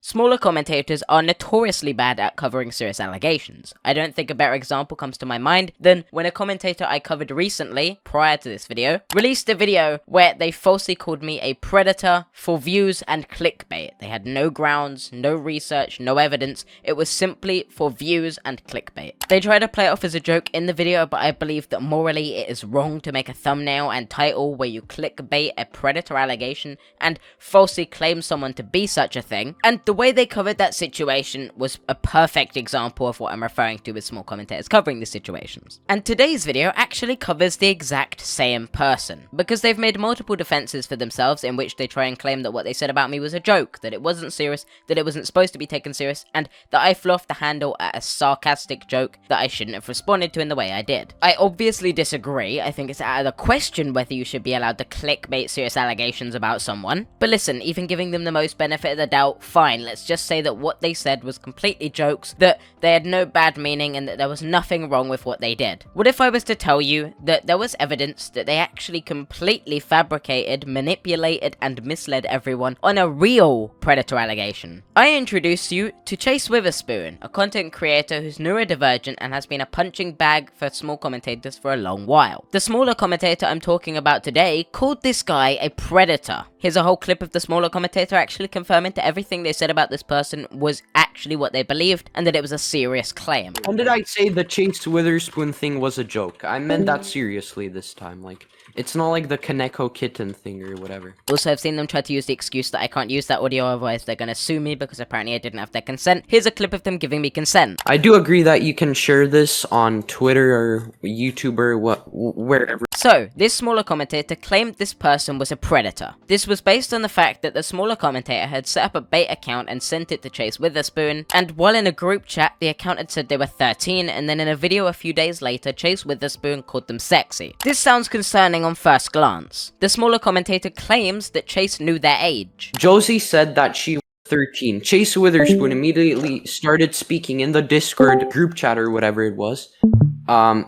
Smaller commentators are notoriously bad at covering serious allegations. I don't think a better example comes to my mind than when a commentator I covered recently, prior to this video, released a video where they falsely called me a predator for views and clickbait. They had no grounds, no research, no evidence. It was simply for views and clickbait. They tried to play it off as a joke in the video, but I believe that morally it is wrong to make a thumbnail and title where you clickbait a predator allegation and falsely claim someone to be such a thing. And the way they covered that situation was a perfect example of what I'm referring to with small commentators covering the situations. And today's video actually covers the exact same person, because they've made multiple defenses for themselves in which they try and claim that what they said about me was a joke, that it wasn't serious, that it wasn't supposed to be taken serious, and that I flew off the handle at a sarcastic joke that I shouldn't have responded to in the way I did. I obviously disagree. I think it's out of the question whether you should be allowed to clickbait serious allegations about someone. But listen, even giving them the most benefit of the doubt, fine, let's just say that what they said was completely jokes, that they had no bad meaning, and that there was nothing wrong with what they did. What if I was to tell you that there was evidence that they actually completely fabricated, manipulated, and misled everyone on a real predator allegation? I introduce you to Chase Witherspoon, a content creator who's neurodivergent and has been a punching bag for small commentators for a long while. The smaller commentator I'm talking about today called this guy a predator. Here's a whole clip of the smaller commentator actually confirming that everything they said about this person was actually what they believed, and that it was a serious claim. When did I say the Chase Witherspoon thing was a joke? I meant that seriously this time, like, it's not like the Kaneko kitten thing or whatever. Also, I've seen them try to use the excuse that I can't use that audio, otherwise they're gonna sue me because apparently I didn't have their consent. Here's a clip of them giving me consent. I do agree that you can share this on Twitter or YouTube or wherever. So, this smaller commentator claimed this person was a predator. This was based on the fact that the smaller commentator had set up a bait account and sent it to Chase Witherspoon, and while in a group chat, the account had said they were 13, and then in a video a few days later, Chase Witherspoon called them sexy. This sounds concerning on first glance. The smaller commentator claims that Chase knew their age. Josie said that she was 13. Chase Witherspoon immediately started speaking in the Discord group chat or whatever it was.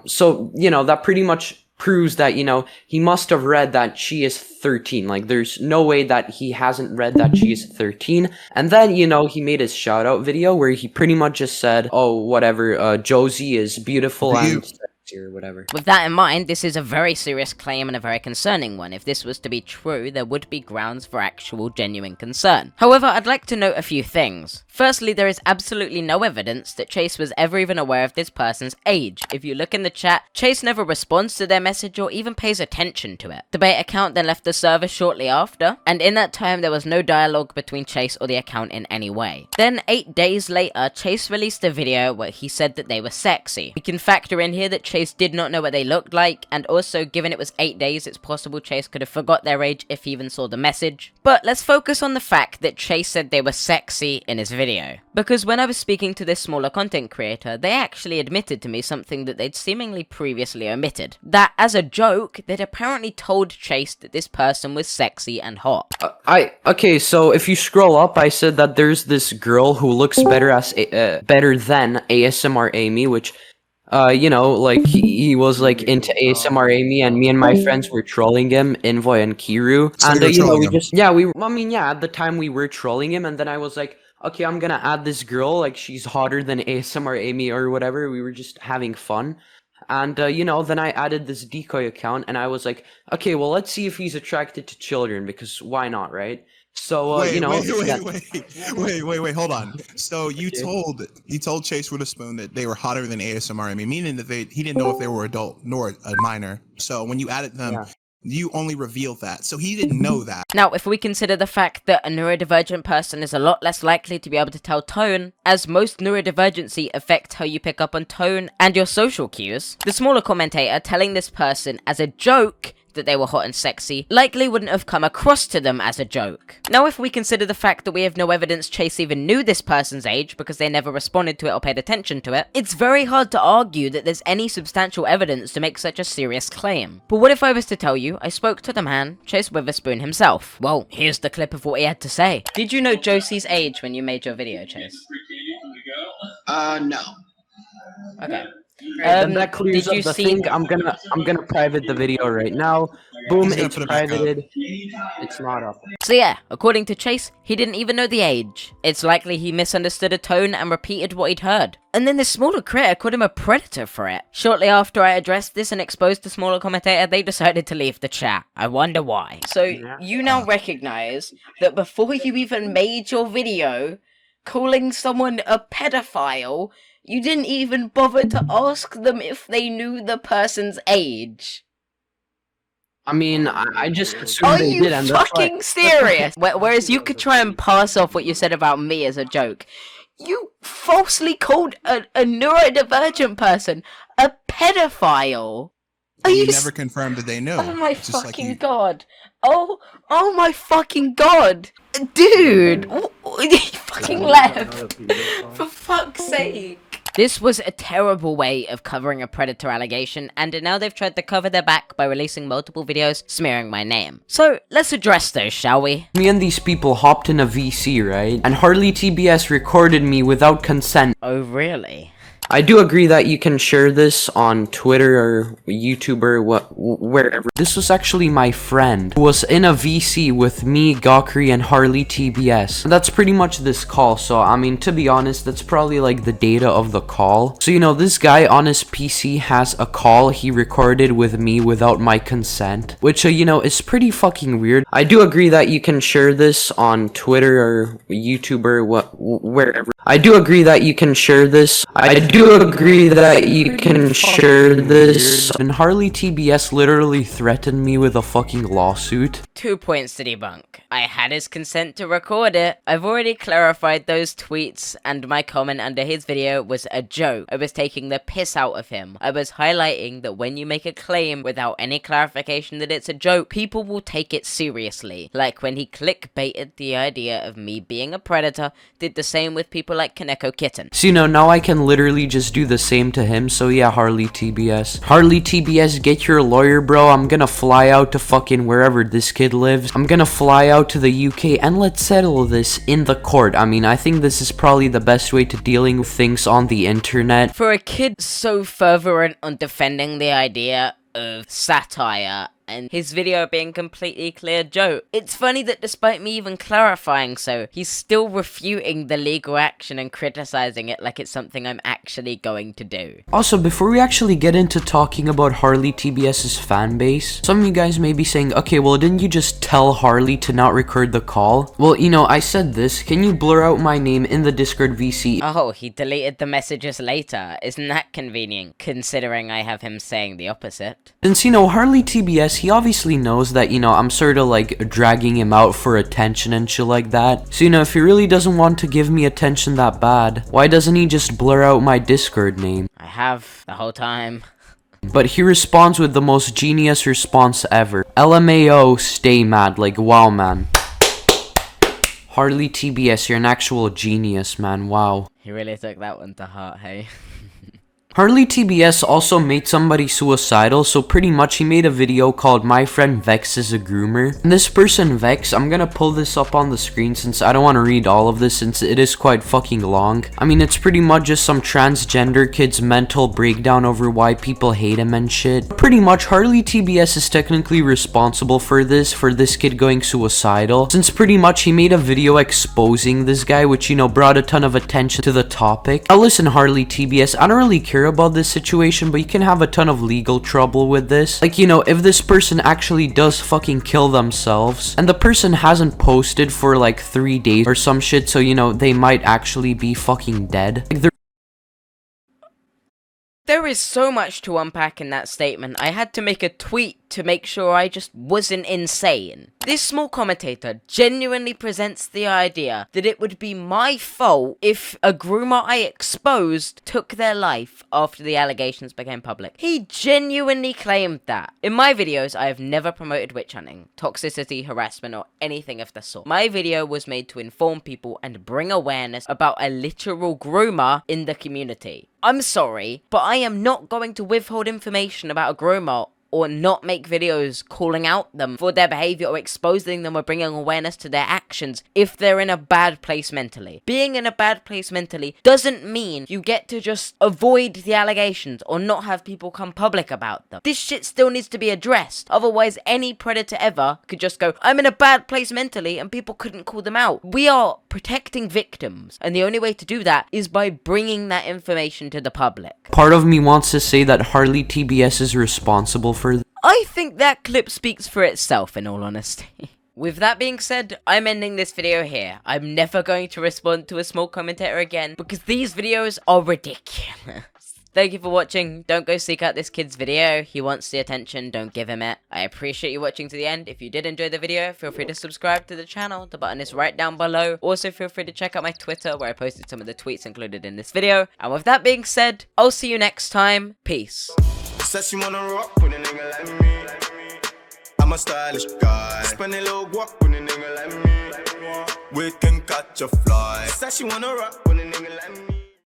So, you know, that pretty much proves that, you know, he must have read that she is 13. Like, there's no way that he hasn't read that she is 13. And then, you know, he made his shout out video where he pretty much just said, oh, whatever, Josie is beautiful and sexy or whatever. With that in mind, this is a very serious claim and a very concerning one. If this was to be true, there would be grounds for actual genuine concern. However, I'd like to note a few things. Firstly, there is absolutely no evidence that Chase was ever even aware of this person's age. If you look in the chat, Chase never responds to their message or even pays attention to it. The bait account then left the server shortly after, and in that time there was no dialogue between Chase or the account in any way. Then 8 days later, Chase released a video where he said that they were sexy. We can factor in here that Chase did not know what they looked like, and also given it was 8 days, it's possible Chase could have forgot their age if he even saw the message. But let's focus on the fact that Chase said they were sexy in his video. Because when I was speaking to this smaller content creator, they actually admitted to me something that they'd seemingly previously omitted. That, as a joke, they'd apparently told Chase that this person was sexy and hot. Okay, so if you scroll up, I said that there's this girl who looks better than ASMR Amy, which, you know, like, he was, like, into ASMR Amy, and me and my friends were trolling him, Invoy and Kiru, So and, you know, at the time we were trolling him, and then I was like, okay, I'm gonna add this girl, like, she's hotter than ASMR Amy or whatever, we were just having fun. And, you know, then I added this decoy account, and I was like, okay, well, let's see if he's attracted to children, because why not, right? So, you know... Wait, hold on. So you told Chase Witherspoon that they were hotter than ASMR Amy, meaning that he didn't know if they were adult nor a minor. So when you added them, you only revealed that. So he didn't know that. Now, if we consider the fact that a neurodivergent person is a lot less likely to be able to tell tone, as most neurodivergency affects how you pick up on tone and your social cues, the smaller commentator telling this person as a joke that they were hot and sexy likely wouldn't have come across to them as a joke. Now, if we consider the fact that we have no evidence Chase even knew this person's age because they never responded to it or paid attention to it, it's very hard to argue that there's any substantial evidence to make such a serious claim. But what if I was to tell you I spoke to the man, Chase Witherspoon himself? Well, here's the clip of what he had to say. Did you know Josie's age when you made your video, Chase? No. Okay. Then that clears up the thing. I'm gonna private the video right now. Boom, He's gonna it's put it back up. privated. It's not up. So yeah, according to Chase, he didn't even know the age. It's likely he misunderstood a tone and repeated what he'd heard. And then the smaller creator called him a predator for it. Shortly after I addressed this and exposed the smaller commentator, they decided to leave the chat. I wonder why. So you now recognize that before you even made your video calling someone a pedophile, you didn't even bother to ask them if they knew the person's age. I mean, I just assumed Are they you did, and that's why. fucking serious? Whereas you could try and pass off what you said about me as a joke. You falsely called a neurodivergent person a pedophile. Are you never confirmed that they knew. Oh my just like fucking you- god. Oh my fucking god. Dude. He fucking left. For fuck's sake. This was a terrible way of covering a predator allegation, and now they've tried to cover their back by releasing multiple videos smearing my name. So, let's address those, shall we? Me and these people hopped in a VC, right? And HarleyTBS recorded me without consent. Oh, really? I do agree that you can share this on Twitter or YouTube or wherever. This was actually my friend who was in a VC with me, Mockery, and HarleyTBS. That's pretty much this call, so I mean, to be honest, that's probably like the data of the call. So, you know, this guy on his PC has a call he recorded with me without my consent, which, you know, is pretty fucking weird. I do agree that you can share this on Twitter or YouTube or wherever. I do agree that you can share this. I do agree that you can share this. And HarleyTBS literally threatened me with a fucking lawsuit. 2 points to debunk. I had his consent to record it. I've already clarified those tweets, and my comment under his video was a joke. I was taking the piss out of him. I was highlighting that when you make a claim without any clarification that it's a joke, people will take it seriously. Like when he clickbaited the idea of me being a predator, did the same with people like Kaneko Kitten. So, you know, now I can literally just do the same to him, so yeah, HarleyTBS. HarleyTBS, get your lawyer, bro. I'm gonna fly out to fucking wherever this kid lives. I'm gonna fly out to the UK, and let's settle this in the court. I mean, I think this is probably the best way to dealing with things on the internet. For a kid so fervent on defending the idea of satire and his video being completely clear joke, it's funny that despite me even clarifying so, he's still refuting the legal action and criticizing it like it's something I'm actually going to do. Also, before we actually get into talking about HarleyTBS's fan base, some of you guys may be saying, okay, well, didn't you just tell Harley to not record the call? Well, you know, I said this. Can you blur out my name in the Discord VC? Oh, he deleted the messages later. Isn't that convenient, considering I have him saying the opposite? Since, you know, HarleyTBS, he obviously knows that, you know, I'm sort of like dragging him out for attention and shit like that. So, you know, if he really doesn't want to give me attention that bad, why doesn't he just blur out my Discord name? I have the whole time. But he responds with the most genius response ever. LMAO, stay mad. Like, wow, man. HarleyTBS, you're an actual genius, man. Wow. He really took that one to heart, hey? HarleyTBS also made somebody suicidal, so pretty much he made a video called My Friend Vex is a Groomer. And this person, Vex, I'm gonna pull this up on the screen since I don't want to read all of this since it is quite fucking long. I mean, it's pretty much just some transgender kid's mental breakdown over why people hate him and shit. Pretty much, HarleyTBS is technically responsible for this kid going suicidal, since pretty much he made a video exposing this guy, which, you know, brought a ton of attention to the topic. Now listen, HarleyTBS, I don't really care about this situation, but you can have a ton of legal trouble with this. Like, you know, if this person actually does fucking kill themselves, and the person hasn't posted for like 3 days or some shit, so, you know, they might actually be fucking dead. Like, There is so much to unpack in that statement. I had to make a tweet to make sure I just wasn't insane. This small commentator genuinely presents the idea that it would be my fault if a groomer I exposed took their life after the allegations became public. He genuinely claimed that. In my videos, I have never promoted witch hunting, toxicity, harassment, or anything of the sort. My video was made to inform people and bring awareness about a literal groomer in the community. I'm sorry, but I am not going to withhold information about a groomer or not make videos calling out them for their behavior or exposing them or bringing awareness to their actions if they're in a bad place mentally. Being in a bad place mentally doesn't mean you get to just avoid the allegations or not have people come public about them. This shit still needs to be addressed. Otherwise, any predator ever could just go, I'm in a bad place mentally, and people couldn't call them out. We are protecting victims, and the only way to do that is by bringing that information to the public. Part of me wants to say that HarleyTBS is responsible for I think that clip speaks for itself, in all honesty. With that being said, I'm ending this video here. I'm never going to respond to a small commentator again, because these videos are ridiculous. Thank you for watching. Don't go seek out this kid's video. He wants the attention, don't give him it. I appreciate you watching to the end. If you did enjoy the video, feel free to subscribe to the channel. The button is right down below. Also, feel free to check out my Twitter, where I posted some of the tweets included in this video. And with that being said, I'll see you next time. Peace. Said she wanna rock with a nigga like me. I'm a stylish guy. Spend a little guap with a nigga like me. We can catch a fly. Said she wanna rock with a nigga like me.